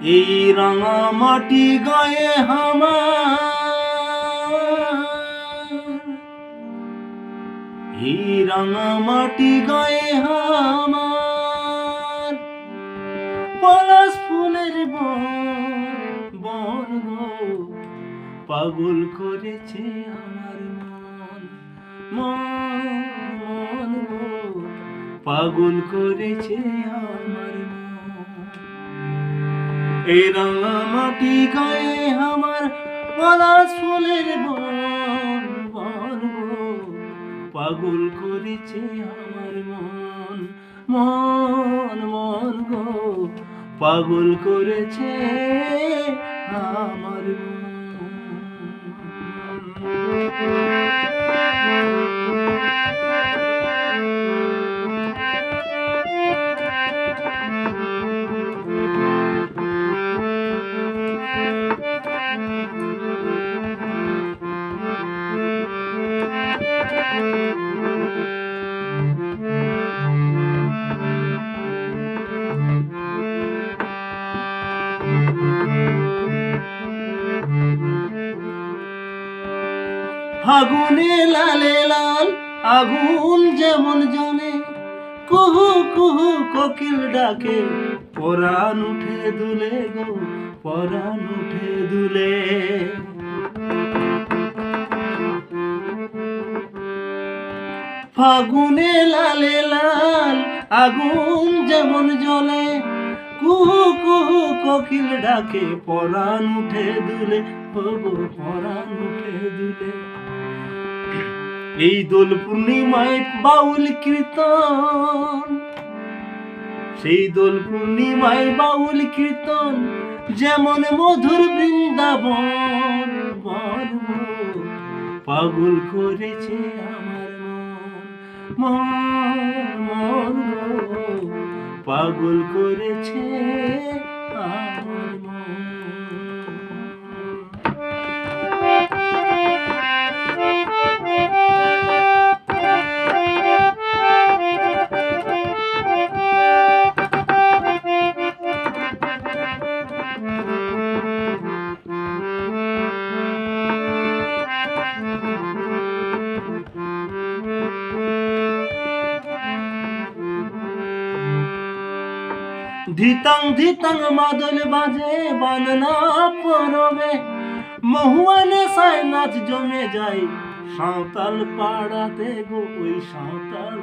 এই রাঙা মাটি গায়ে আমার, এই রাঙা মাটি গায়ে আমার, পলাশ ফুলের বন গো, পাগল করেছে আমার মন, মন গো, পাগল করেছে আমার মন। এই রাঙা মাটি গায়ে আমার, পলাশ ফুলের বন গো, পাগল করেছে আমার মন, মন মন গো, পাগল করেছে আমার মন। ফাগুনে লালে লাল আগুন যেমন জ্বলে, কুহু কুহু কোকিল ডাকে, পরাণ উঠে দুলে গো, পরাণ উঠে দুলে। ফাগুনে লালে লাল আগুন যেমন জ্বলে, কুহু কুহু কোকিল ডাকে, পরাণ উঠে দুলে গো, পরাণ উঠে দুলে। এই দোল পূর্ণিমায় বাউল কীর্তন, সেই দোল পূর্ণিমায় বাউল কীর্তন, যেমন মধুর বৃন্দাবন, পাগল করেছে আমার মন, মন গো, পাগল করেছে আমার মন। ধিতাং ধিতাং মাদল বাজে, বাননা পরবে, মহুয়ানে সায় নাচ জমে যায়, সাঁওতাল পাড়াতে গো, ওই সাঁওতাল